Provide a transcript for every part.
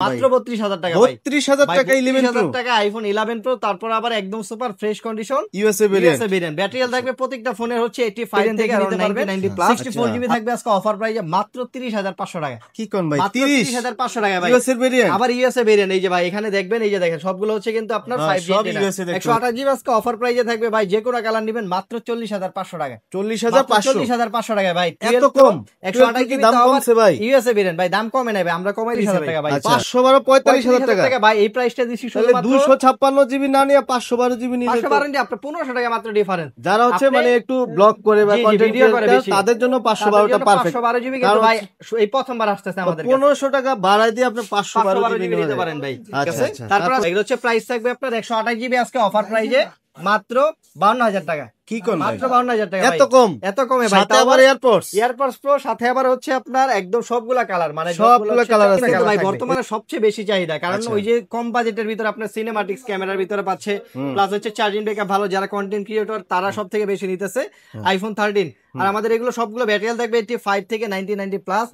মাত্র 32,000 টাকা ভাই। 32,000 টাকা 11 Pro টাকা আইফোন 11 Pro, তারপর আবার একদম super fresh condition USA variant. Battery health থাকবে প্রত্যেকটা ফোনের হচ্ছে 85 থেকে নিতে পারবেন 64 জিবি থাকবে আজকে অফার প্রাইসে মাত্র 30,500 টাকা। কি কোন ভাই 30,500 টাকা ভাই ইউএসএ ভেরিয়েন্ট। আবার ইউএসএ ভেরিয়েন্ট এই যে ভাই এখানে দেখবেন, এই যে দেখেন সবগুলো হচ্ছে কিন্তু আপনার 5G 128 জিবি আজকে অফার প্রাইসে থাকবে ভাই। যে কোনো কালার নেবেন মাত্র 40,500 টাকা। 40,500 টাকা ভাই। এত কম 128 জিবি দাম কমছে ভাই। ইউএসএ ভেরিয়েন্ট ভাই দাম কমে নেবে, আমরা কমাই 30,000 টাকা ভাই। 512 45,000 টাকা ভাই এই প্রাইসটা দিছি শুধুমাত্র 256 জিবি না নিয়ে 512 জিবি নিলে 512 আপনার 1500 টাকা মাত্র ডিফারেন্স। যারা হচ্ছে মানে একটু ব্লগ করে বা কন্টেন্ট করে তাদের জন্য 512টা পারফেক্ট। 512 জিবি কিন্তু ভাই এই প্রথমবার আসছে আমাদের কাছে। 1500 টাকা বাড়াই দিয়ে আপনি 512 জিবি নিতে পারেন ভাই। ঠিক আছে, তারপর এগুলো হচ্ছে প্রাইস থাকবে আপনার 128 জিবি আজকে অফার প্রাইসে মাত্র 52,000 টাকা। কি কোন মাত্র 52,000 টাকা এত কম? এত কমে ভাই। সাথে আবার এয়ারপডস প্রো সাথে আবার হচ্ছে আপনার একদম সবগুলা কালার, মানে সবগুলা কালার আছে ভাই। বর্তমানে সবচেয়ে বেশি চাহিদা, কারণ ওই যে কম বাজেটের ভিতরে আপনার সিনেমাটিক্স ক্যামেরার ভিতরে পাচ্ছে, প্লাস হচ্ছে চার্জিং ব্যাকআপ ভালো, যারা কন্টেন্ট ক্রিয়েটর তারা সবথেকে বেশি নিতেছে আইফোন 13। আর আমাদের এগুলো সবগুলো ব্যাটারি হেলথ থাকবে 85 থেকে 90 প্লাস,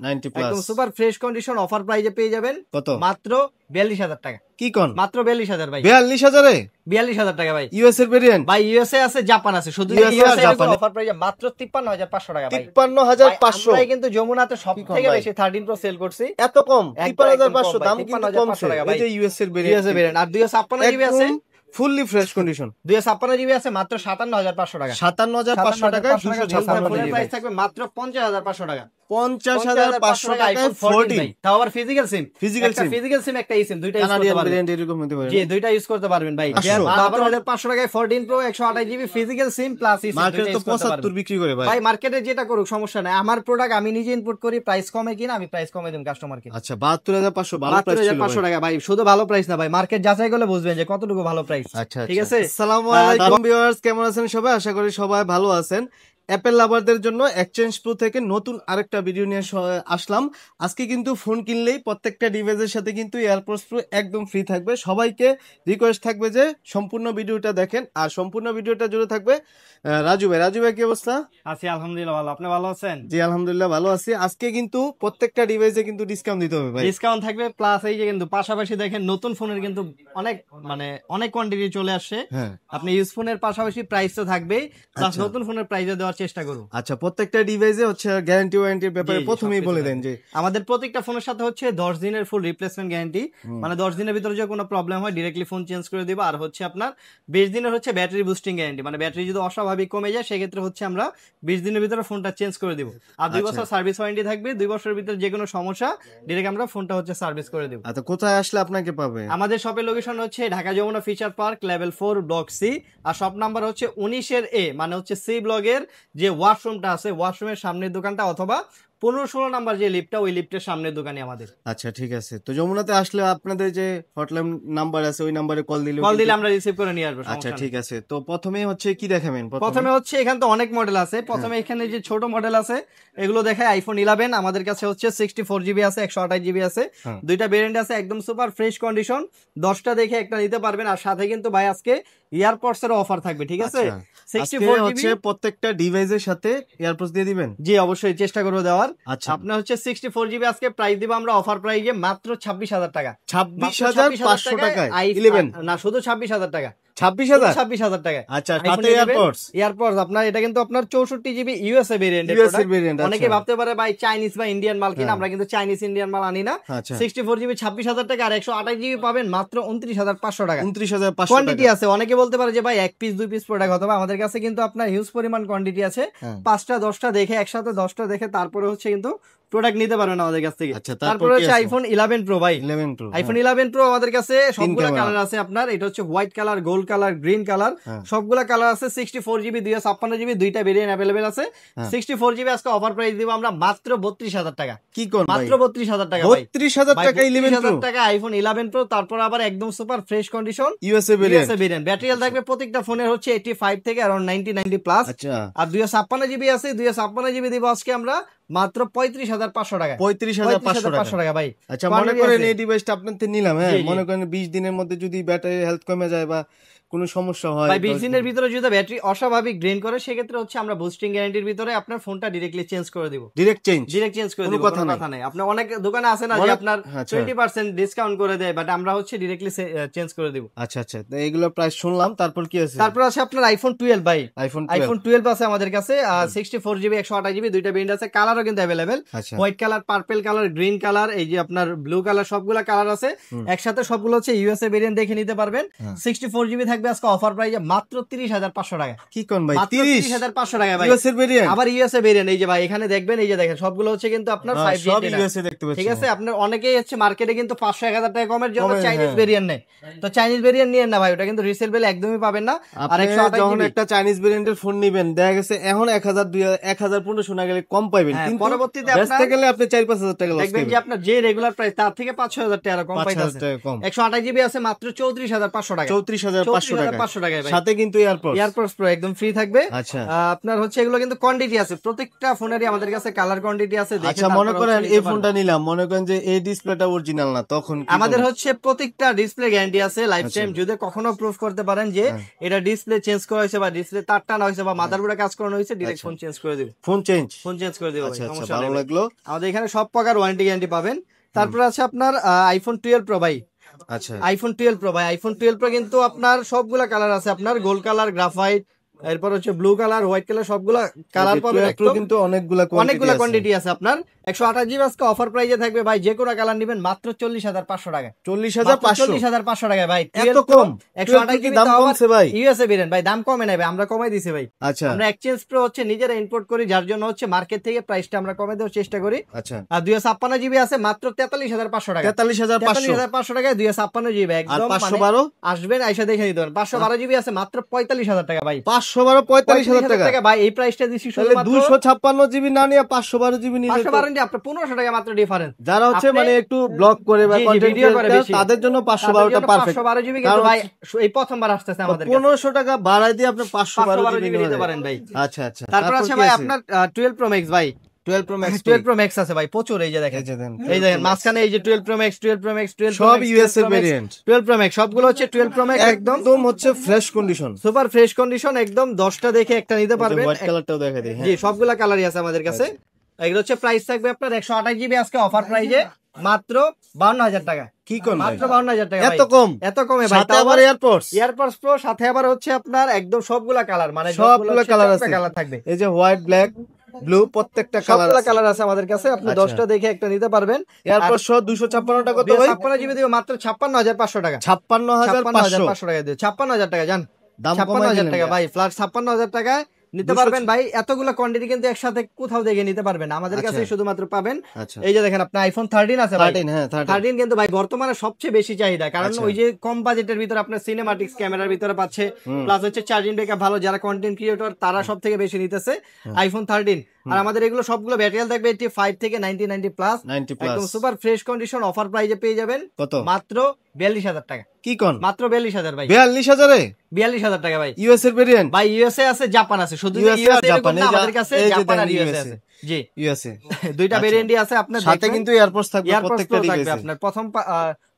একদম সুপার ফ্রেশ কন্ডিশন অফার প্রাইসে পেয়ে যাবেন মাত্র 42,000 টাকা। কি কোন মাত্র 42,000 ভাই। 42,000 এ 42,000 টাকা ভাই। ইউএস এর ভেরিয়েন্ট ভাই ইউএসএ আছে, জাপান আছে, শুধু ইউএসএ অফার প্রাইসে মাত্র 53,500 টাকা ভাই। 53,500 ভাই কিন্তু যমুনাতে সবথেকে বেশি 13 প্রো সেল করছি। এত কম 53,500 দাম কিন্তু কমছে এই যে ইউএস এর ভেরিয়েন্ট। আর 256 জিবি আছে ফুললি ফ্রেশ কন্ডিশন 256 জিবি আছে মাত্র 57,500 টাকা। 57,500 টাকায় 256 জিবি প্রাইস থাকবে মাত্র 50,500 টাকা। 50,500 টাকায় 14 তাও আবার ফিজিক্যাল সিম একটা সিম দুইটা ইউজ করতে পারবেন। এরকম হতে পারে জি দুইটা ইউজ করতে পারবেন ভাই। 52,500 টাকায় 14 Pro 128 GB physical SIM plus SIM মার্কেটে তো 75 বিক্রি করে ভাই। ভাই মার্কেটে যেটা করুক সমস্যা নাই, আমার প্রোডাক্ট আমি নিজে ইনপুট করি, প্রাইস কমে কিনা আমি প্রাইস কমে দেব কাস্টমারকে। আচ্ছা 72,500 ভালো প্রাইস ছিল 72,500 টাকা ভাই। শুধু ভালো প্রাইস না ভাই, মার্কেট যাচাই করলে বুঝবেন যে কতটুকু ভালো প্রাইস। আচ্ছা ঠিক আছে। আসসালামু আলাইকুম ভিউয়ার্স, কেমন আছেন সবাই? আশা করি সবাই ভালো আছেন। অ্যাপেল লাভারদের জন্য এক্সচেঞ্জ প্রো থেকে নতুন আরেকটা ভিডিও নিয়ে আসলাম। আজকে কিন্তু ফোন কিনলেই প্রত্যেকটা ডিভাইসের সাথে কিন্তু এয়ারপডস প্রো একদম ফ্রি থাকবে। সবাইকে রিকোয়েস্ট থাকবে যে সম্পূর্ণ ভিডিওটা দেখেন, আর সম্পূর্ণ ভিডিওটা জুড়ে থাকবে রাজু ভাই কি অবস্থা? আছি আলহামদুলিল্লাহ ভালো, আপনি ভালো আছেন? জি আলহামদুলিল্লাহ ভালো আছি। আজকে কিন্তু প্রত্যেকটা ডিভাইসে কিন্তু ডিসকাউন্ট দিতে হবে ভাই। ডিসকাউন্ট থাকবে, প্লাস এই যে কিন্তু পাশাপাশি দেখেন নতুন ফোনের কিন্তু অনেক কোয়ান্টিটি চলে আসছে। আপনি ইউজ ফোনের পাশাপাশি প্রাইস তো থাকবেই, প্লাস নতুন ফোনের প্রাইসে দেওয়ার চেষ্টা করুন। আচ্ছা প্রত্যেকটা ডিভাইসে হচ্ছে গ্যারান্টি ওয়ারেন্টির ব্যাপারে প্রথমেই বলে দেন যে আমাদের প্রত্যেকটা ফোনের সাথে হচ্ছে 10 দিনের ফুল রিপ্লেসমেন্ট গ্যারান্টি, মানে 10 দিনের ভিতরে যদি কোনো প্রবলেম হয় ডাইরেক্টলি ফোন চেঞ্জ করে দিব। আর হচ্ছে আপনার 20 দিনের হচ্ছে ব্যাটারি বুস্টিং গ্যারান্টি, মানে ব্যাটারি যদি অস্বাভাবিক কমে যায় সেক্ষেত্রে হচ্ছে আমরা 20 দিনের ভিতরে ফোনটা চেঞ্জ করে দিব। আর 2 বছর সার্ভিস ওয়ারেন্টি থাকবে, 2 বছরের ভিতরে যে কোনো সমস্যা ডাইরেক্ট আমরা ফোনটা হচ্ছে সার্ভিস করে দিব। আচ্ছা কোথায় আসলে আপনাকে পাবে? আমাদের শপের লোকেশন হচ্ছে Dhaka Jamuna Future Park level 4 block C, আর শপ নাম্বার হচ্ছে 19 এর এ, মানে হচ্ছে সি ব্লগের যে ওয়াশরুমটা আছে ওয়াশরুমের সামনের দোকানটা, অথবা 15-16 নাম্বার যে লিফটটা ওই লিফটের সামনের দোকানে আমাদের। আচ্ছা ঠিক আছে। তো যমুনাতে আসলে আপনাদের যে হটলাইন নাম্বার আছে ওই নাম্বারে কল দিলে আমরা রিসিভ করে নিয়ে আসবো। আচ্ছা ঠিক আছে। তো প্রথমে হচ্ছে কি দেখাবেন? প্রথমে হচ্ছে এখানে তো অনেক মডেল আছে। প্রথমে এখানে যে ছোট মডেল আছে এগুলো দেখায় আইফোন 11 আমাদের কাছে হচ্ছে 64 জিবি আছে, 128 জিবি আছে, দুইটা ভেরিয়েন্ট আছে, একদম সুপার ফ্রেশ কন্ডিশন। 10টা দেখে একটা নিতে পারবেন। আর সাথে কিন্তু ভাই আজকে এয়ারপডস এর অফার থাকবে। ঠিক আছে, 64 জিবি প্রত্যেকটা ডিভাইসের সাথে এয়ারপডস দিয়ে দিবেন? জি অবশ্যই চেষ্টা করব দেওয়ার। আচ্ছা আপনার হচ্ছে 64 জিবি আজকে প্রাইস দিব আমরা অফার প্রাইসে মাত্র 26,000 টাকা। 26,500 টাকায় 11 না শুধু 26,000 টাকা। 26,000 টাকা। আচ্ছা সাথে এয়ারপডস আপনার এটা কিন্তু আপনার 64 জিবি ইউএসএ ভেরিয়েন্ট। অনেকে ভাবতে পারে ভাই চাইনিজ বা ইন্ডিয়ান মাল কিনা, আমরা কিন্তু চাইনিজ ইন্ডিয়ান মাল আনি না। 64 জিবি 26,000 টাকা, আর 128 জিবি পাবেন মাত্র 29,500 টাকা। 29,500 কোয়ান্টিটি আছে, অনেকে বলতে পারে যে ভাই 1 পিস 2 পিস প্রোডাক্ট হতো, আমাদের কাছে কিন্তু আপনার হিউজ পরিমাণ কোয়ান্টিটি আছে। 5টা 10টা দেখে একসাথে 10টা দেখে তারপরে হচ্ছে কিন্তু প্রোডাক্ট নিতে পারেন আমাদের কাছ থেকে। তারপরে হচ্ছে আইফোন 11 প্রো ভাই। আইফোন 11 প্রো আমাদের কাছে সবগুলা কালার আছে আপনার। এটা হচ্ছে white colour, gold colour, green colour, সবগুলা কালার আছে। 64 জিবি 256 জিবি দুইটা ভেরিয়েন্ট अवेलेबल আছে। 64 জিবি আজকে অফার প্রাইস দিব আমরা মাত্র 32,000 টাকা। কি কোন ভাই? মাত্র 32,000 টাকা ভাই। 32,000 টাকা 11 টাকা আইফোন 11 প্রো, তারপর আবার একদম super fresh condition USA variant. Battery health থাকবে প্রত্যেকটা ফোনের হচ্ছে 85 থেকে अराउंड 90 প্লাস। আচ্ছা আর 256 জিবি আছে, 256 জিবি দিব আজকে আমরা মাত্র 35,500 টাকা। 35,500 টাকা ভাই। আচ্ছা মনে করেন এই ডিভাইসটা আপনাদের নিলাম, মনে করেন 20 দিনের মধ্যে যদি ব্যাটারি হেলথ কমে যায় বা কোনো সমস্যা হয়, ভাই 20 দিনের ভিতরে যদি ব্যাটারি অস্বাভাবিক ড্রেন করে সেক্ষেত্রে হচ্ছে আমরা বুস্টিং গ্যারান্টির ভিতরে আপনার ফোনটা ডিরেক্টলি চেঞ্জ করে দিব। ডাইরেক্ট চেঞ্জ করে দিব, কোনো কথা নাই। আপনার অনেক দোকানে আছে না যে আপনার 20% ডিসকাউন্ট করে দেয়, বাট আমরা হচ্ছে ডিরেক্টলি চেঞ্জ করে দিব। আচ্ছা আচ্ছা, তো এইগুলোর প্রাইস শুনলাম, তারপর কি আছে? তারপর আছে আপনার আইফোন 12 ভাই, আইফোন 12 আছে আমাদের কাছে 64GB 128GB দুইটা ভেরিয়েন্ট আছে, কালারও কিন্তু available, white colour, purple colour, green colour, এই যে আপনার ব্লু কালার, সবগুলা কালার আছে একসাথে, সবগুলো হচ্ছে ইউএসএ ভেরিয়েন্ট দেখে নিতে পারবেন। 64GB থাকবে আজকে অফার প্রাইসে মাত্র 30,500 টাকা। কি কোন ভাই, 30,500 টাকা ভাই, ইউএসএ ভেরিয়েন্ট, আবার ইউএসএ ভেরিয়েন্ট। এই যে ভাই এখানে দেখবেন, এই যে দেখেন সবগুলো হচ্ছে কিন্তু আপনার 5G সব ইউএসএ দেখতে পাচ্ছেন। ঠিক আছে, আপনার অনেকেই হচ্ছে মার্কেটে কিন্তু 500-1000 টাকা কমের জন্য চাইনিজ ভেরিয়েন্ট নেয়, তো চাইনিজ ভেরিয়েন্ট নিয়েন না ভাই, ওটা কিন্তু রিসেল ভ্যালু একদমই পাবেন না। আর যখন একটা চাইনিজ ভেরিয়েন্টের ফোন নেবেন, দেখা গেছে এখন 1000-1500 না গেলে কম পাবেন, কিন্তু পরবর্তীতে বেচতে গেলে আপনি 4-5,000 টাকা লস দেখবেন যে আপনার যে রেগুলার প্রাইস তার থেকে 5-6,000 টাকা কম পাইতেছেন। 128GB আছে মাত্র 34,500 টাকা, 34,500 টাকা, সাথে কিন্তু এয়ারপডস প্রো একদম ফ্রি থাকবে। আচ্ছা, আপনার হচ্ছে এগুলো কিন্তু কোয়ান্টিটি আছে, প্রত্যেকটা ফোনেরই আমাদের কাছে কালার কোয়ান্টিটি আছে। আচ্ছা, মনে করেন এই ফোনটা নিলাম, মনে করেন যে এই ডিসপ্লেটা অরিজিনাল না, তখন আমাদের হচ্ছে প্রত্যেকটা ডিসপ্লে গ্যারান্টি আছে লাইফ টাইম। যদি কখনো প্রুফ করতে পারেন যে এটা ডিসপ্লে চেঞ্জ করা হয়েছে বা ডিসপ্লে তার টানা হয়েছে বা মাদারবোর্ডে কাজ করানো হয়েছে, ডাইরেক্ট ফোন চেঞ্জ করে দিব, ফোন চেঞ্জ করে দিব। আচ্ছা, ভালো লাগলো। আমাদের এখানে সব প্রকার ওয়ারেন্টি গ্যারান্টি পাবেন। তারপর আছে আপনার আইফোন 12 প্রো ভাই। আচ্ছা, আইফোন 12 প্রো ভাই, আইফোন 12 প্রো কিন্তু আপনার সবগুলা কালার আছে, আপনার গোল্ড কালার, গ্রাফাইট, এরপর হচ্ছে ব্লু কালার, হোয়াইট কালার, সবগুলা কালার পাবেন, কিন্তু অনেকগুলা কোয়ান্টিটি আছে। আপনার 128GB আজকে অফার প্রাইসে থাকবে ভাই, যে কোনো কালার নেবেন মাত্র 40,500 টাকা। 40,500 টাকা ভাই, এত কম? 128GB দাম কমছে ভাই, ইউএসএ ভেরিয়েন্ট ভাই, দাম কমে নাই ভাই, আমরা কমাই দিছি ভাই। আচ্ছা, আমরা এক্সচেঞ্জ প্রো হচ্ছে নিজেরা ইম্পোর্ট করি, যার জন্য হচ্ছে মার্কেট থেকে প্রাইসটা আমরা কমে দেওয়ার চেষ্টা করি। আচ্ছা, আর 256GB আছে মাত্র 43,500 টাকা, 43,500 টাকায় 256GB একদম। 512 আসবেন আইসা দেখে নিতে পারেন। 512GB আছে মাত্র 45,000 টাকা ভাই, 512 45,000 টাকা ভাই। এই প্রাইসটা দিছি শুধুমাত্র 256GB না নিয়ে 512GB নিলে 512 আপনার 1500 টাকা মাত্র ডিফারেন্স। যারা হচ্ছে মানে একটু ব্লগ করে বা কন্টেন্ট ভিডিও করে তাদের জন্য 512টা পারফেক্ট। 512GB কিন্তু ভাই এই প্রথমবার আসছে আমাদের কাছে, 1500 টাকা বাড়াই দিয়ে আপনি 512GB নিতে পারেন ভাই। আচ্ছা আচ্ছা, তারপর আছে ভাই আপনার 12 Pro Max ভাই, 12 Pro Max আছে ভাই প্রচুর। এই যে দেখেন, এই দেখেন মাঝখানে এই যে 12 Pro Max, 12 Pro Max, 12 সব ইউএসএ ভেরিয়েন্ট। 12 Pro Max সবগুলো হচ্ছে 12 Pro Max একদম হচ্ছে fresh condition, super fresh condition একদম। 10টা দেখে একটা নিতে পারবেন। হোয়াইট কালারটাও দেখা দেই, জি সবগুলা কালারই আছে আমাদের কাছে। এগুলো হচ্ছে প্রাইস থাকবে আপনার 128GB আজকে অফার প্রাইসে মাত্র 52,000 টাকা। কি কোন মাত্র 52,000 টাকা, এত কম? এত কমে ভাই। সাথে আবার এয়ারপডস প্রো সাথে আবার হচ্ছে আপনার একদম সবগুলা কালার, মানে সবগুলা কালার আছে, কালার থাকবে। এই যে হোয়াইট, ব্ল্যাক, ব্লু, প্রত্যেকটা কালার আছে আমাদের কাছে। আপনি 10টা দেখে একটা নিতে পারবেন। এয়ারপডস সহ 256 টাকা কত ভাই? 56GB দিব মাত্র 56,500 টাকা, 56,500 টাকা দিয়ে 56,000 টাকা জান, 56,000 টাকা ভাই, ফ্ল্যাট 56,000 টাকা নিতে পারবেন ভাই। এতগুলো কোয়ান্টিটি কিন্তু একসাথে কোথাও দেখে নিতে পারবেন, আমাদের কাছে শুধুমাত্র পাবেন। এই যে দেখেন আপনার আইফোন 13 আছে ভাই, 13 কিন্তু ভাই বর্তমানে সবচেয়ে বেশি চাহিদা, কারণ ওই যে কম বাজেটের ভিতরে আপনার সিনেমাটিক্স ক্যামেরার ভিতরে পাচ্ছে, প্লাস হচ্ছে চার্জিং ব্যাকআপ ভালো, যারা কন্টেন্ট ক্রিয়েটর তারা সব থেকে বেশি নিতেছে আইফোন 13। আর আমাদের এগুলো সবগুলো ব্যাটারি থাকবে 85 থেকে 90 প্লাস, একদম সুপার ফ্রেশ কন্ডিশন। অফার প্রাইসে পেয়ে যাবেন কত? মাত্র 42,000 টাকা। কি কোন? মাত্র 42,000 ভাই, 42,000 টাকা ভাই। ইউএসএ ভেরিয়েন্ট ভাই, ইউএসএ আছে, জাপান আছে, শুধু ইউএসএ জাপান, আমাদের কাছে জাপান আর ইউএসএ আছে। জি ইউএসএ দুইটা ভেরিয়েন্টই আছে। আপনার সাথে কিন্তু এয়ারপডস থাকবে, প্রত্যেকটা থাকবে আপনার।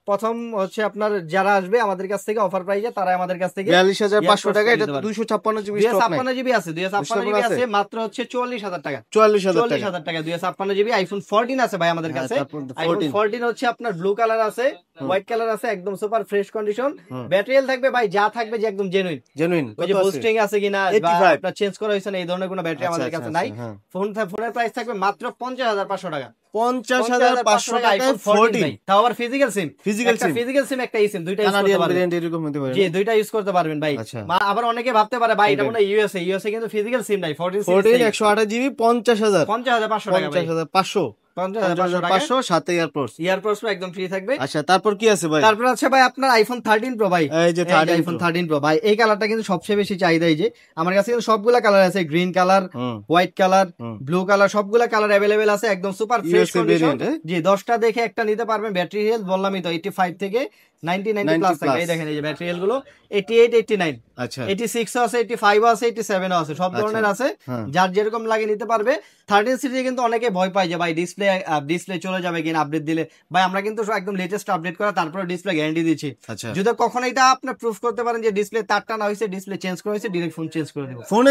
প্রথম হচ্ছে আপনার যারা আসবে আমাদের কাছ থেকে অফার প্রাইসে, তারা আমাদের কাছ থেকে 42,500 টাকা। এটা 256GB স্টক নাই, 256GB আছে, 256GB আছে মাত্র হচ্ছে 44,000 টাকা, 44,000 টাকা 256GB। আইফোন 14 আছে ভাই আমাদের কাছে। আইফোন 14 হচ্ছে আপনার ব্লু কালার আছে, হোয়াইট কালার আছে, একদম সুপার ফ্রেশ কন্ডিশন। ব্যাটারি থাকবে ভাই, যা থাকবে যে একদম জেনুইন। ওই যে বুস্টিং আছে কিনা বা আপনার চেঞ্জ করা হয়েছে না, এই ধরনের কোনো ব্যাটারি আমাদের কাছে নাই। ফোনের প্রাইস থাকবে মাত্র 50,500 টাকা, 50,500 টাকা আইফোন 14 তাও আবার ফিজিক্যাল সিম, ফিজিক্যাল সিম একটা সিম, দুইটা ইউজ করতে পারবেন। জি দুইটা ইউজ করতে পারবেন ভাই। আবার অনেকে ভাবতে পারে ভাই এটা মনে ইউএসএ কিন্তু ফিজিক্যাল সিম নাই। 14 128GB 50,500 টাকা, 50,500 সাথে এয়ারপডস একদম ফ্রি থাকবে। আচ্ছা তারপর কি আছে ভাই? তারপর আছে ভাই আপনার আইফোন 13 প্রো ভাই, এই যে আইফোন 13 প্রো ভাই, এই কালারটা কিন্তু সবচেয়ে বেশি চাহিদা। এই যে আমার কাছে কিন্তু সবগুলা কালার আছে, green colour, white colour, blue colour, সবগুলা কালার अवेलेबल আছে, একদম সুপার ফ্রেশ কন্ডিশন। জি 10টা দেখে একটা নিতে পারবেন। ব্যাটারি হেলথ বললামই তো 85 থেকে 90 প্লাস থাকবে। এই দেখেন এই যে ব্যাটারি হেলথ গুলো 88 89, আচ্ছা 86 আছে, 85 আছে, 87 আছে, সব ধরনের আছে, যার যেরকম লাগে নিতে পারবে। 13 সিরিজে কিন্তু অনেকে ভয় পায় যে ভাই ডিসপ্লে চলে যাবে কিনা আপডেট দিলে। ভাই আমরা কিন্তু একদম লেটেস্ট আপডেট করা, তারপরে ডিসপ্লে গ্যারান্টি দিচ্ছি। যদি কখনো এটা আপনি প্রুফ করতে পারেন যে ডিসপ্লে তারটা না হইছে, ডিসপ্লে চেঞ্জ করা হইছে, ডাইরেক্ট ফোন চেঞ্জ করে দেব। ফোন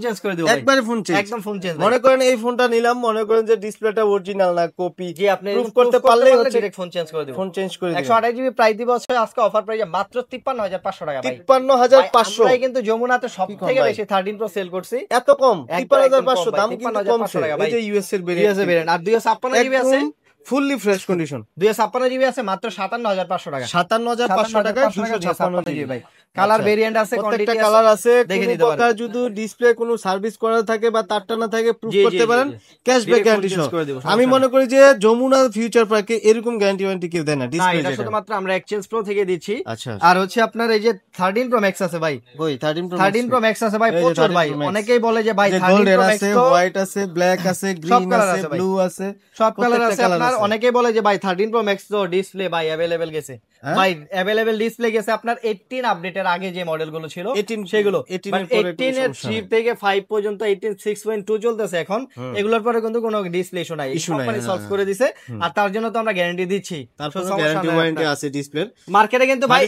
চেঞ্জ করে দেব একবারে, ফোন চেঞ্জ, একদম ফোন চেঞ্জ। মনে করেন এই ফোনটা নিলাম, মনে করেন যে ডিসপ্লেটা অরিজিনাল না কপি, জি আপনি প্রুফ করতে পারলে ডাইরেক্ট ফোন চেঞ্জ করে দেব। ফোন চেঞ্জ করে দেব। 128 জিবি প্রাইস দিব আজকে অফার প্রাইসে মাত্র 53500 টাকা ভাই। 53500। আমরা কিন্তু যমুনাতে সবথেকে বেশি 13 প্রো সেল করছি। এত কম? 53500 দাম কিন্তু কম টাকা ভাই। এই যে ইউএস এর ভেরিয়েন্ট। আর 256 জিবি আছে ফুললি ফ্রেশ কন্ডিশন, 256 জিবি আছে মাত্র 57500 টাকা। 57500 টাকা 256 জিবি ভাই। কালার ভেরিয়েন্ট আছে, প্রত্যেকটা কালার আছে। দেখে নিতে পারেন। যদি ডিসপ্লে কোনো সার্ভিস করা থাকে বা তারটা না থাকে, প্রুফ করতে পারেন, ক্যাশব্যাক গ্যারান্টি সহ। আমি মনে করি যে যমুনা ফিউচার পার্কে এরকম গ্যারান্টি কেউ দেয় না ডিসপ্লে। এটা শুধুমাত্র আমরা এক্সচেঞ্জ প্রো থেকে দিচ্ছি। আচ্ছা। আর হচ্ছে আপনার এই যে 13 প্রো ম্যাক্স আছে ভাই। ওই 13 প্রো ম্যাক্স আছে ভাই, প্রচুর ভাই। অনেকেই বলে যে ভাই 13 প্রো ম্যাক্স আছে, হোয়াইট আছে, ব্ল্যাক আছে, গ্রিন আছে, ব্লু আছে, সব কালার আছে আপনার। অনেকেই বলে যে ভাই 13 প্রো ম্যাক্স তো ডিসপ্লে ভাই अवेलेबल গেছে। ভাই अवेलेबल ডিসপ্লে গেছে আপনার 18 আপডেটের আগে যে মডেলগুলো ছিল সেগুলো। 18 এর 3 থেকে 5 পর্যন্ত 18 6.2 চলতেছে এখন। এগুলোর পরে কিন্তু কোনো ডিসপ্লে ইস্যু নাই, কোম্পানি সলভ করে দিছে। আর তার জন্য তো আমরা গ্যারান্টি দিচ্ছি, তারপর গ্যারান্টি ওয়ারেন্টি আছে ডিসপ্লের। মার্কেটে কিন্তু ভাই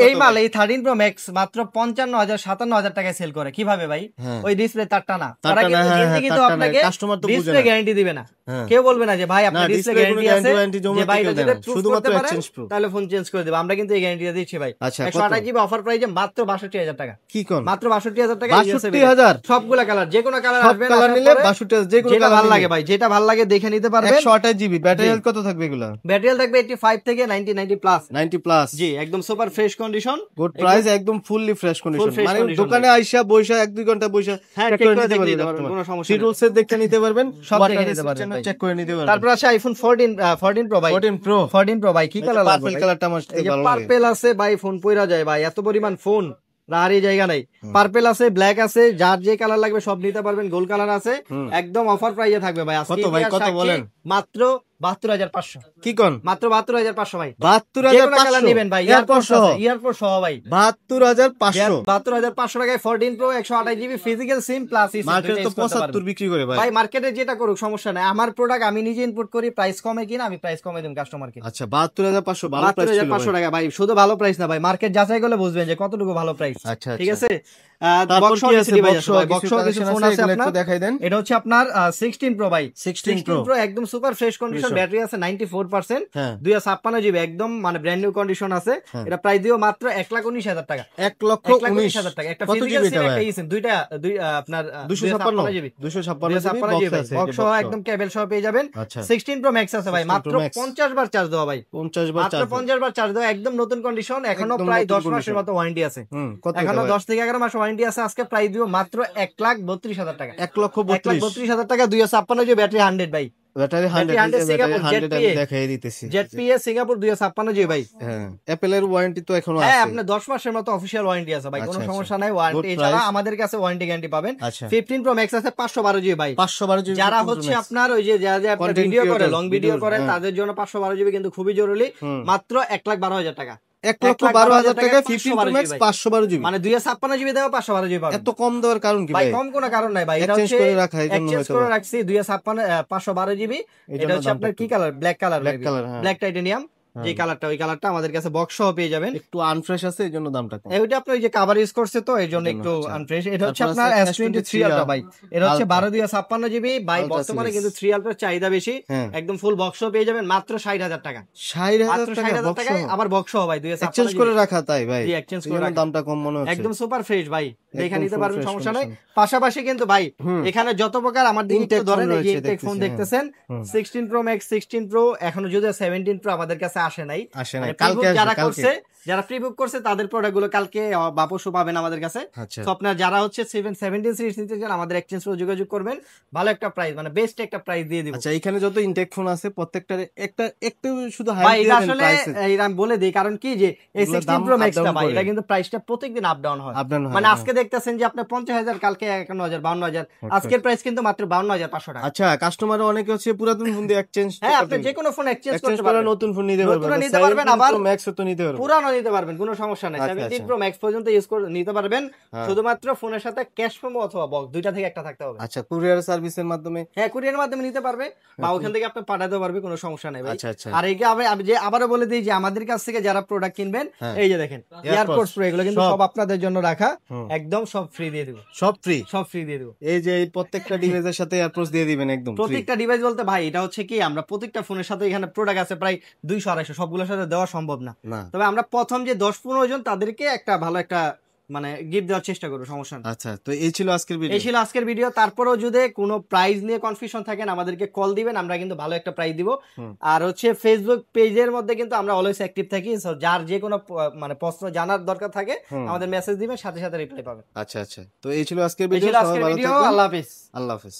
এই মাল এই 13 প্রো ম্যাক্স মাত্র 55000 57000 টাকায় সেল করে। কিভাবে ভাই? ওই ডিসপ্লে তারটা না, তারা কিন্তু আপনাকে ডিসপ্লে গ্যারান্টি দিবে না। কেউ বলবে না যে ভাই আপনার ডিসপ্লে গ্যারান্টি আছে, যে ভাই এটা শুধুমাত্র এক্সচেঞ্জ প্রো, তাহলে ফোন চেঞ্জ করে দেব। আমরা কিন্তু এই গ্যারান্টিটা দিচ্ছি ভাই। 128 জিবি অফার প্রাইসে মাত্র 62000 টাকা। কি কোন? মাত্র 62000 টাকা। 62000 সবগুলা কালার, যে কোনো কালার আসবে, কালার নিলে 62000, যে কোনো কালার ভালো লাগে ভাই, যেটা ভালো লাগে দেখে নিতে পারবেন। 128 জিবি ব্যাটারি হেলথ কত থাকবে এগুলা? ব্যাটারি হেলথ থাকবে 85 থেকে 90 প্লাস। 90 প্লাস, জি একদম super fresh condition, good price, একদম ফুললি ফ্রেশ কন্ডিশন। মানে দোকানে আইসা বইসা 1-2 ঘন্টা বইসা চেক করে নিতে পারবেন, কোনো সমস্যা নেই। টিটলস এর দেখে নিতে পারবেন, সব দেখে নিতে পারবেন, চেক করে নিতে পারবেন। তারপর আছে আইফোন 14 প্রো ভাই। 14 প্রো ভাই কি কালার লাগবে? পার্পল কালারটা আমার ভালো লাগে। পার্পল আছে ভাই, ফোন পয়রা যায় ভাই, এত পরিমাণ ফোন আর এই জায়গা নাই। পার্পল আছে, ব্ল্যাক আছে, যার যে কালার লাগবে সব নিতে পারবেন। গোল্ড কালার আছে, একদম অফার প্রাইসে থাকবে ভাই। কত ভাই, কত বলেন? মাত্র 72500। কি কোন? মাত্র 72500 ভাই। 72500 কালার নেবেন ভাই, ইয়ারপোর্ট সহ ভাই। 72500 72500 টাকায় 14 Pro 128 GB physical SIM plus মার্কেটে তো 75 বিক্রি করে ভাই। ভাই মার্কেটে যেটা করুক সমস্যা নাই, আমার প্রোডাক্ট আমি নিজে ইনপুট করি, প্রাইস কমে কিনা আমি প্রাইস কমে দিই কাস্টমারকে। আচ্ছা 72500 ভালো প্রাইস ছিল 72500 টাকা ভাই। শুধু ভালো প্রাইস না ভাই, মার্কেট যাচাই করলে বুঝবেন যে কতটুকু ভালো প্রাইস। আচ্ছা ঠিক আছে। বক্স কিছু ফোন আছে আপনার, দেখাই দেন। এটা হচ্ছে আপনার 16 প্রো ভাই। 16 প্রো একদম সুপার ফ্রেশ কন্ডিশন, ব্যাটারি আছে 94%, 256 জিবি একদম মানে ব্র্যান্ড নিউ কন্ডিশন আছে। এটা প্রাইস দিও মাত্র 1,19,000 টাকা। 1,19,000 টাকা। একটা ফিজিক্যাল সিম একটা ইসিম, দুইটা আপনার 256 জিবি বক্স সহ একদম কেবল সহ পেয়ে যাবেন। 16 প্রো ম্যাক্স আছে ভাই, মাত্র 50 বার চার্জ দেওয়া ভাই, 50 বার চার্জ দেওয়া, একদম নতুন কন্ডিশন। এখনো প্রায় 10 মাসের মতো ওয়ারেন্টি আছে, এখনো 10 থেকে 11 মাস ওয়ারেন্টি আছে। আজকে প্রাইস দিব মাত্র 1,32,000 টাকা। 1,32,000 টাকা। 256 জিবি ব্যাটারি 100 ভাই, ব্যাটারি 100 দেখাই দিতেছি। জেটপিএ সিঙ্গাপুর 256 জিবি ভাই। হ্যাঁ অ্যাপল এর ওয়ারেন্টি তো এখনো আছে। হ্যাঁ আপনি 10 মাসের মতো অফিশিয়াল ওয়ারেন্টি আছে ভাই, কোনো সমস্যা নাই। ওয়ারেন্টি এছাড়া আমাদের কাছে ওয়ারেন্টি গ্যারান্টি পাবেন। 15 প্রো ম্যাক্স আছে 512 জিবি ভাই। 512 জিবি যারা হচ্ছে আপনার ওই যে যারা আপনার ভিডিও করে, লং ভিডিও করে, তাদের জন্য 512 জিবি কিন্তু খুবই জরুরি। মাত্র 1,12,000 টাকা। 1,12,000 টাকা 15 প্রো ম্যাক্স 512 জিবি, মানে 256 জিবি দেওয়া 512 জিবি পাবেন। এত কম দেওয়ার কারণ কি ভাই? কম কোনো কারণ নাই ভাই, এটা হচ্ছে এক্সচেঞ্জ করে রাখছি। 512 জিবি। এটা হচ্ছে আপনার কি colour? Black colour, black titanium যে কালারটা, ওই কালারটা আমাদের কাছে বক্স সহ পেয়ে যাবেন। একটু আনফ্রেশ আছে এই জন্য দামটা কম। এইটা আপনি ওই যে কভার ইউজ করছে তো এই জন্য একটু আনফ্রেশ। এটা হচ্ছে আপনার S23 আলট্রা ভাই। এটা হচ্ছে 12/256 জিবি ভাই। বর্তমানে কিন্তু 3 আলট্রার চাহিদা বেশি, একদম ফুল বক্স সহ পেয়ে যাবেন মাত্র 60,000 টাকা। 60,000 টাকা আবার বক্স সহ ভাই। 256 এক্সচেঞ্জ করে রাখা, তাই ভাই এক্সচেঞ্জ করে দামটা কম মনে হচ্ছে। একদম সুপার ফ্রেশ ভাই, দেখে নিতে পারবেন, সমস্যা নাই। পাশাপাশি কিন্তু ভাই এখানে যত প্রকার আমার দিকে ধরেন এই যে ফোন দেখতেছেন 16 প্রো ম্যাক্স, 16 প্রো, এখনো যদি 17 প্রো আমাদের কাছে আসে নাই। যারা প্রি বুক করছে তাদের প্রোডাক্ট গুলো কালকে বাপসও পাবেন আমাদের কাছে। তো আপনারা যারা হচ্ছে 17 সিরিজ নিতে চান আমাদের এক্সচেঞ্জ করে যোগাযোগ করবেন, ভালো একটা প্রাইস, মানে বেস্ট একটা প্রাইস দিয়ে দিব। আচ্ছা এখানে যত ইনটেক ফোন আছে প্রত্যেকটার একটু শুধু হাই দিয়ে দেন প্রাইস। আমি বলে দেই কারণ কি যে এই 16 প্রো ম্যাক্সটা ভাই এটা কিন্তু প্রাইসটা প্রত্যেকদিন আপ ডাউন হয়। মানে আজকে দেখতেছেন যে আপনি 50,000, কালকে 51,000 52,000, আজকের প্রাইস কিন্তু মাত্র 52,500 টাকা। আচ্ছা কাস্টমার অনেকে হচ্ছে পুরাতন ফোন দিয়ে এক্সচেঞ্জ, হ্যাঁ আপনি যে কোনো ফোন এক্সচেঞ্জ করতে পারবেন, নতুন ফোন নিতে পারবেন, আবার ম্যাক্স তো নিতে পারবেন, পুরানো টাকাও নিতে পারবেন, কোনো সমস্যা নাই। 17 Pro Max পর্যন্ত ইউজ করে নিতে পারবেন, শুধুমাত্র ফোনের সাথে ক্যাশ মেমো অথবা বক্স দুইটা থেকে একটা থাকতে হবে। আচ্ছা, কুরিয়ার সার্ভিসের মাধ্যমে? হ্যাঁ, কুরিয়ারের মাধ্যমে নিতে পারবে বা ওখান থেকে আপনি পাঠাতে পারবে, কোনো সমস্যা নেই ভাই। আর এই আমি যে আবারও বলে দিই যে আমাদের কাছ থেকে যারা প্রোডাক্ট কিনবেন, এই যে দেখেন এয়ারপোর্টস প্রো, এগুলো কিন্তু সব আপনাদের জন্য রাখা, একদম সব ফ্রি দিয়ে দেব। সব ফ্রি? সব ফ্রি দিয়ে দেব। এই যে প্রত্যেকটা ডিভাইসের সাথে এয়ারপোর্টস দিয়ে দিবেন একদম ফ্রি? প্রত্যেকটা ডিভাইস বলতে ভাই এটা হচ্ছে কি, আমরা প্রত্যেকটা ফোনের সাথে এখানে প্রোডাক্ট আছে প্রায় 200-250, সবগুলোর সাথে দেওয়া সম্ভব না। তবে আমরা প্রথম যে 10-15 জন তাদেরকে একটা ভালো একটা মানে গিফট দেওয়ার চেষ্টা করবো, সমস্যা নেই। আচ্ছা, তো এই ছিল আজকের ভিডিও। এই ছিল আজকের ভিডিও। তারপরেও যদি কোনো প্রাইস নিয়ে কনফিউশন থাকেন আমাদেরকে কল দিবেন, আমরা কিন্তু ভালো একটা প্রাইস দিব। আর হচ্ছে ফেসবুক পেজের মধ্যে কিন্তু আমরা অলওয়েজ অ্যাক্টিভ থাকি, যার যে কোনো মানে প্রশ্ন জানার দরকার থাকে আমাদের মেসেজ দিবেন, সাথে সাথে রিপ্লাই পাবেন। আচ্ছা, তো এই ছিল আজকের ভিডিও। আল্লাহ হাফেজ। আল্লাহ হাফেজ।